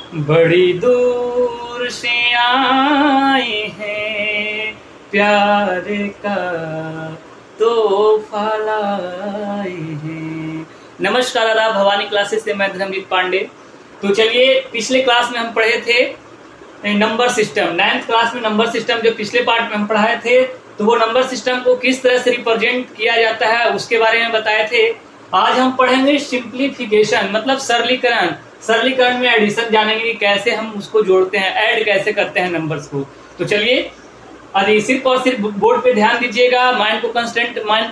बड़ी दूर से आए हैं, प्यार का तोहफा लाए हैं। नमस्कार, आदाब। भवानी क्लासेस से मैं धर्मजीत पांडे। तो चलिए, पिछले क्लास में हम पढ़े थे नंबर सिस्टम। 9th क्लास में नंबर सिस्टम जो पिछले पार्ट में हम पढ़ाए थे, तो वो नंबर सिस्टम को किस तरह से रिप्रेजेंट किया जाता है उसके बारे में बताए थे। आज हम पढ़ेंगे सिंप्लीफिकेशन, मतलब सरलीकरण। सरलीकरण में एडिशन जानेंगे कि कैसे हम उसको जोड़ते हैं, ऐड कैसे करते हैं नंबर्स को। तो चलिए, अरे सिर्फ और सिर्फ बोर्ड पे ध्यान दीजिएगा, माइंड को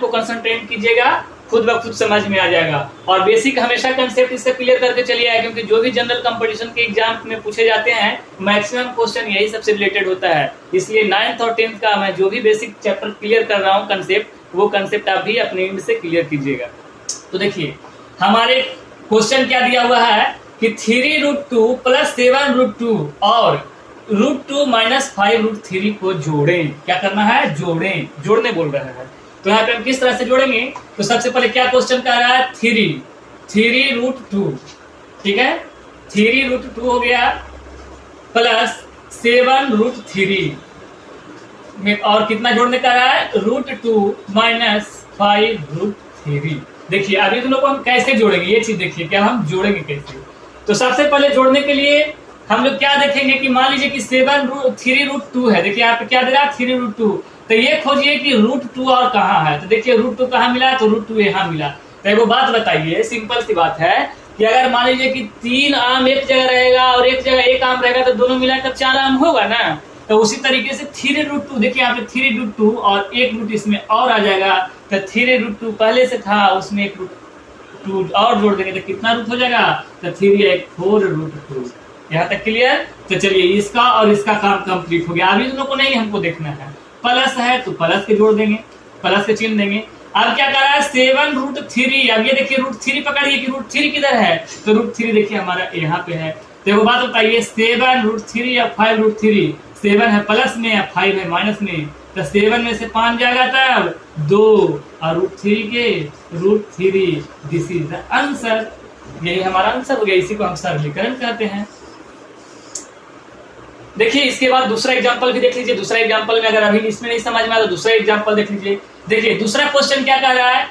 कंसंट्रेट कीजिएगा, खुद ब खुद समझ में आ जाएगा। और बेसिक हमेशा कंसेप्ट इससे क्लियर करके चलिए आए, क्योंकि जो भी जनरल कंपटीशन के एग्जाम में पूछे जाते हैं मैक्सिमम क्वेश्चन यही सबसे रिलेटेड होता है। इसलिए 9th और 10th का मैं जो भी बेसिक चैप्टर क्लियर कर रहा हूँ कंसेप्ट, वो कंसेप्ट आप भी अपने एंड से क्लियर कीजिएगा। तो देखिए, हमारे क्वेश्चन क्या दिया हुआ है कि 3√2 प्लस 7√2 और √2 माइनस 5√3 को जोड़ें। क्या करना है? जोड़ें, जोड़ने बोल रहा है। तो यहाँ पे हम किस तरह से जोड़ेंगे? तो सबसे पहले क्या क्वेश्चन कह रहा है? 3√2, ठीक है, 3√2 हो गया प्लस 7√3 में, और कितना जोड़ने का रहा है? √2 माइनस 5√3। देखिए, अभी दोनों को हम कैसे जोड़ेंगे, ये चीज देखिए, क्या हम जोड़ेंगे कैसे। तो सबसे पहले जोड़ने के लिए हम लोग क्या देखेंगे कि मान लीजिए कि 3√2 है। देखिए यहाँ पे क्या दे रहा है? 3√2। तो ये खोजिए कि √2 और कहाँ है। तो देखिए √2 कहाँ मिला? तो √2 यहाँ मिला। तो वो बात बताइए, सिंपल सी बात है कि अगर मान लीजिए कि 3 आम एक जगह रहेगा और एक जगह एक आम रहेगा, तो दोनों मिलाकर 4 आम होगा ना। तो उसी तरीके से 3√2, देखिए यहाँ पे 3√2 और एक रूट इसमें और आ जाएगा। तो 3√2 पहले से था, उसमें एक रूट और जोड़ देंगे तो कितना रूट हो जाएगा? तो 4√2। यहाँ तक क्लियर? तो चलिए, इसका और इसका काम कंप्लीट हो गया। अभी दोनों को नहीं हमको देखना है। प्लस है तो प्लस के जोड़ देंगे, प्लस के चिन्ह देंगे। अब क्या कर रहा है? 7√3। अब ये देखिए √3 पकड़िए कि √3 किधर है। तो √3 देखिए हमारा यहाँ पे है। तो वो बात बताइए, 7√3 या 5√3? 7 है प्लस में या 5 है माइनस में। तो 7 में से 5 जाएगा तब 2 और √3 के √3। This is the answer. यही हमारा आंसर हो गया। इसी को हम सरलीकरण कहते हैं। देखिए, इसके बाद दूसरा एग्जांपल भी देख लीजिए। दूसरा एग्जांपल में अगर अभी इसमें नहीं समझ में आया तो दूसरा एग्जांपल देख लीजिए। देखिए दूसरा क्वेश्चन क्या कह रहा है?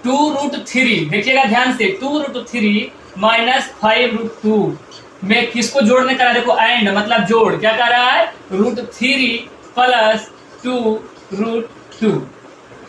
2√3। देखिएगा ध्यान से, 2√3 माइनस 5√2 में किसको जोड़ने का? देखो एंड मतलब जोड़। क्या कह रहा है? √3 प्लस 2√2।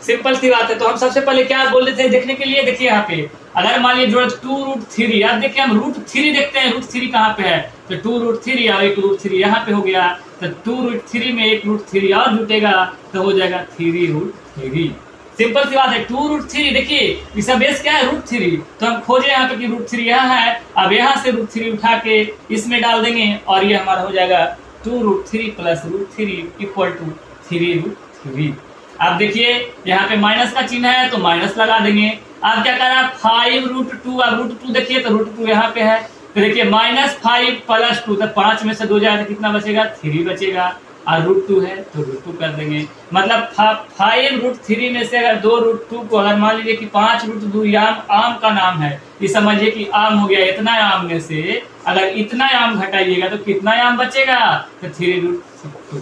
सिंपल सी बात है। तो हम सबसे पहले क्या बोल रहे थे देखने के लिए? देखिए यहाँ पे अगर मान लीजिए जोड़ 2√3, अब देखिए हम √3 देखते हैं, √3 कहाँ पे है? तो 2√3 और एक √3 यहाँ पे हो गया। तो 2√3 में एक √3 और जुटेगा तो हो जाएगा 3√3। सिंपल सी बात है। 2√3, देखिए इसका बेस क्या है? √3। तो हम खोजे यहाँ पे कि √3 यहाँ है। अब यहाँ से √3 उठा के इसमें डाल देंगे और ये हमारा हो जाएगा 2√3 प्लस √3 इक्वल टू 3√3। अब देखिए यहाँ पे माइनस का चिन्ह है तो माइनस लगा देंगे। अब क्या कर रहा है? 5√2। अब √2 देखिए तो √2 यहाँ पे है। तो देखिए -5 प्लस 2, तो 5 में से 2 जाए तो कितना बचेगा? 3 बचेगा। और √2 है तो √2 कर देंगे। मतलब 5√3 में से अगर 2√2 को अगर मान लीजिए कि 5√2 आम का नाम है, ये समझिए कि आम हो गया। इतना आम में से अगर इतना आम घटाइएगा तो कितना आम बचेगा? तो 3√2।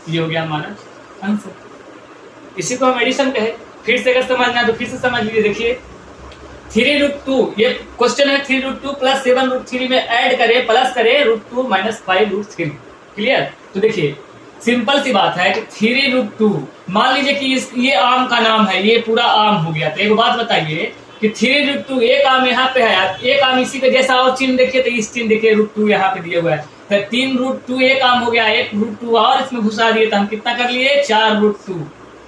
ये हो गया हमारा आंसर। इसी को हम एडिशन कहे। फिर से अगर समझना तो फिर से समझ लीजिए। देखिए 3√2, ये क्वेश्चन है। 3√2 प्लस 7√3 में ऐड करें, प्लस करें √2 माइनस 5√3। क्लियर? तो देखिए सिंपल सी बात है कि 3√2 मान लीजिए कि ये आम का नाम है, ये पूरा आम हो गया। तो एक बात बताइए कि 3√2 एक आम यहाँ पे है, एक आम इसी पे जैसा और चिन्ह देखिए तो इस चिन्ह देखिए √2 यहाँ पे दिया हुआ है। तो 3√2 एक आम हो गया, एक √2 और इसमें घुसा दिए तो हम कितना कर लिए? 4√2।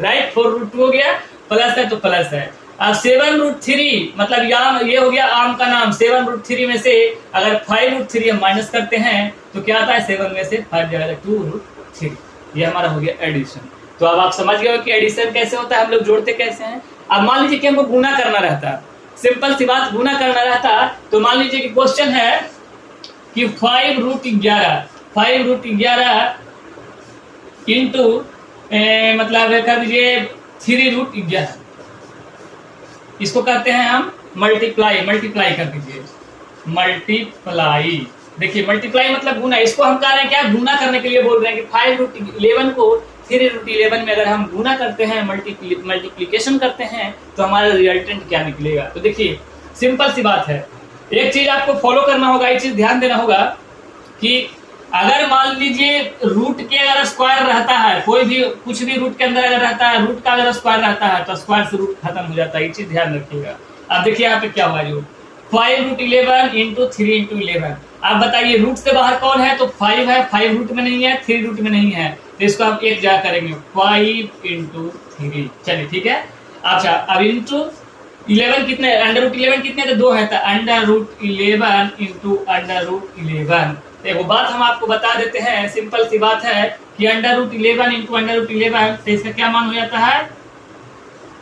राइट, 4√2 हो गया। प्लस है तो प्लस है। अब 7√3 मतलब ये हो गया आम का नाम। 7√3 में से अगर 5√3 हम माइनस करते हैं तो क्या आता है? 7 में से 5 जाएगा 2√3। ये हमारा हो गया एडिशन। तो अब आप समझ गए हो कि एडिशन कैसे होता है, हम लोग जोड़ते कैसे हैं। अब मान लीजिए कि हमको गुना करना रहता, सिंपल सी बात, गुना करना रहता। तो मान लीजिए कि क्वेश्चन है कि 5√11 इंटू मतलब कर दीजिए 3√11। इसको कहते हैं हम मल्टीप्लाई कर दीजिए। मल्टीप्लाई देखिए मल्टीप्लाई मतलब गुना, इसको हम कह रहे हैं क्या, गुना करने के लिए बोल रहे हैं कि 5√11 को 3√11 में अगर हम गुना करते हैं, मल्टीप्लीकेशन करते हैं तो हमारा रिजल्टेंट क्या निकलेगा। तो देखिए सिंपल सी बात है, एक चीज आपको फॉलो करना होगा, एक चीज ध्यान देना होगा कि अगर मान लीजिए रूट के अगर स्क्वायर रहता है, कोई भी कुछ भी रूट के अंदर अगर रहता है, रूट का अगर स्क्वायर रहता है तो स्क्वायर से रूट खत्म हो जाता है, ये चीज ध्यान रखिएगा। अब देखिए यहाँ पे क्या हुआ, जो 5√11 इंटू 3×11, आप बताइए रूट से बाहर कौन है, तो 5 है, 5 रूट में नहीं है, 3 रूट में नहीं है, तो इसको हम एक जगह करेंगे 5×3। चलिए ठीक है। अच्छा अब इंटू 11 कितने, √11 कितने थे, 2 है, तो √11 इंटू √11। देखो बात हम आपको बता देते हैं, सिंपल सी बात है कि √11 इंटू √11 तो इसका क्या मान हो जाता है,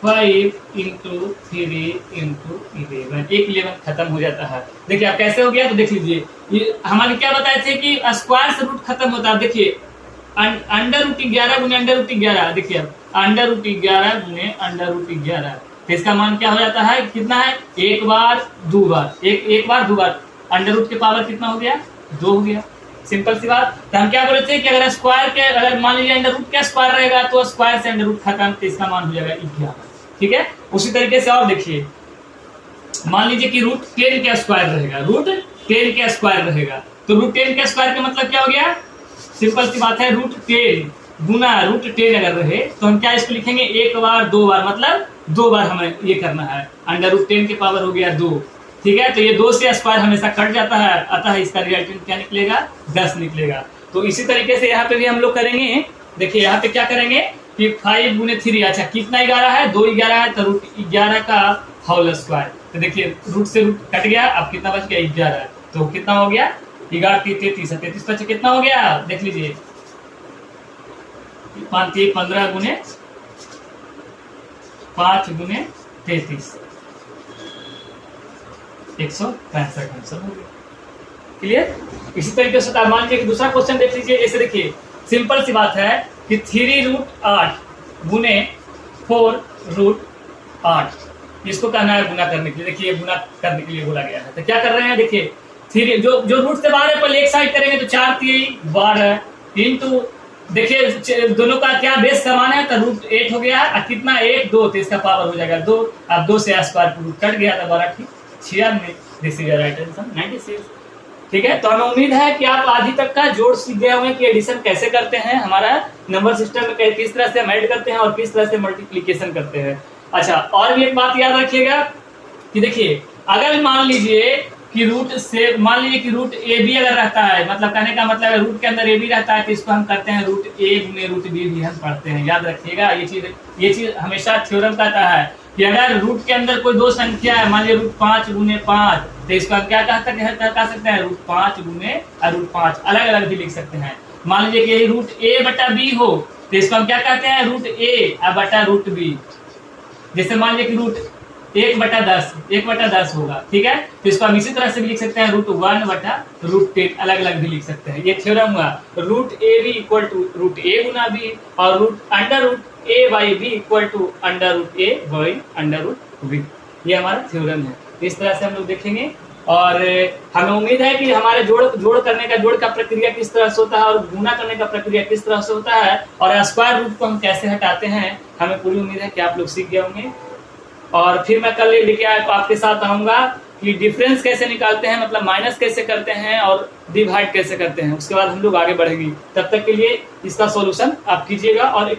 5×3×11, एक 11 खत्म हो जाता है। देखिए अब कैसे हो गया, तो देख लीजिए ये हमारे क्या बताए थे कि स्क्वायर से रूट खत्म होता है। देखिए √11 गुने √11, देखिए अब √11 गुने √11, तो इसका मान क्या हो जाता है, कितना है, एक बार दो बार, एक बार दो बार, अंडर रूट के पावर कितना हो गया, 2 हो गया। सिंपल सी बात। तो हम क्या बोले थे कि अगर स्क्वायर के, अगर मान लीजिए अंडर रूट का स्क्वायर रहेगा तो स्क्वायर से अंडर रूट खत्म, तो इसका मान हो जाएगा 11। ठीक है। उसी तरीके से और देखिए, मान लीजिए कि √10 का स्क्वायर रहेगा, √10 का स्क्वायर रहेगा, तो √10 का स्क्वायर का मतलब क्या हो गया, सिंपल सी बात है, √10 गुना √10 अगर रहे तो हम क्या इसको लिखेंगे, एक बार दो बार, मतलब 2 बार हमें ये करना है, √10 के पावर हो गया 2। ठीक है। तो ये 2 से स्क्वायर हमेशा कट जाता है, अतः इसका रिजल्टेंट क्या निकलेगा, 10 निकलेगा। तो इसी तरीके से यहाँ पे भी हम लोग करेंगे। देखिए यहाँ पे क्या करेंगे कि 5 गुने 3, अच्छा कितना 11 है, 2 11 है, तो √11 का होल स्क्वायर। तो देखिए रूट से रूट कट गया, अब कितना बच गया, 11, तो कितना हो गया, 11 33 है, 33 बचे कितना हो गया, देख लीजिए 15 गुने 5 गुने 33, 165 आंसर हो गया। क्लियर। इसी तरीके से मान लीजिए कि दूसरा क्वेश्चन देख लीजिए। ऐसे देखिए सिंपल सी बात है कि 3√8 गुने 4√8, इसको कहना है गुना करने के लिए। देखिए गुना करने के लिए बोला गया है, तो क्या कर रहे हैं, देखिए 3 जो रूट से बाहर है पहले एक साइड करेंगे, तो 4 3 12 इंटू, देखिए दोनों का क्या बेस समान है, तो √8 हो गया, और कितना 1 2, तो इसका पावर हो जाएगा 2। अब 2 से स्क्वायर रूट कट गया, तो 12 96, दिस इज राइट आंसर 96। ठीक है। तो हमें उम्मीद है कि आप आधी तक का जोड़ सीख गए होंगे कि एडिशन कैसे करते हैं, हमारा नंबर सिस्टम में किस तरह से हम ऐड करते हैं और किस तरह से मल्टीप्लिकेशन करते हैं। अच्छा और भी एक बात याद रखिएगा कि देखिए अगर मान लीजिए कि रूट से, मान लीजिए कि √AB अगर रहता है, मतलब कहने का मतलब है रूट के अंदर AB रहता है, तो इसको हम करते हैं √A गुने √B भी हम पढ़ते हैं। याद रखिएगा ये चीज हमेशा थ्योरम कहता है कि अगर रूट के अंदर कोई दो संख्या है, मान लीजिए √5 गुने 5, तो इसको हम क्या कह सकते हैं, √5 गुने √5, अलग अलग भी लिख सकते हैं। मान लीजिए कि √A बटा B हो, तो इसको हम क्या कहते हैं, √A बटा √B। जैसे मान लीजिए कि √1 बटा 10 होगा। ठीक है। तो इसको हम इसी तरह से भी लिख सकते हैं, √1 बटा √10, अलग अलग भी लिख सकते हैं। ये थ्योरम हुआ √AB इक्वल टू √A गुना B, और √A by B equal to √A by √B। ये हमारा थ्योरम है। इस तरह से हम लोग देखेंगे, और हमें उम्मीद है कि हमारे जोड़ का प्रक्रिया किस तरह से होता है और गुना करने का प्रक्रिया किस तरह से होता है, और स्क्वायर रूट को हम कैसे हटाते हैं, हमें पूरी उम्मीद है कि आप लोग सीख गए होंगे। और फिर मैं कल लेके आपके साथ आऊंगा कि डिफरेंस कैसे निकालते हैं, मतलब माइनस कैसे करते हैं और डिवाइड कैसे करते हैं, उसके बाद हम लोग आगे बढ़ेंगे। तब तक के लिए इसका सॉल्यूशन आप कीजिएगा और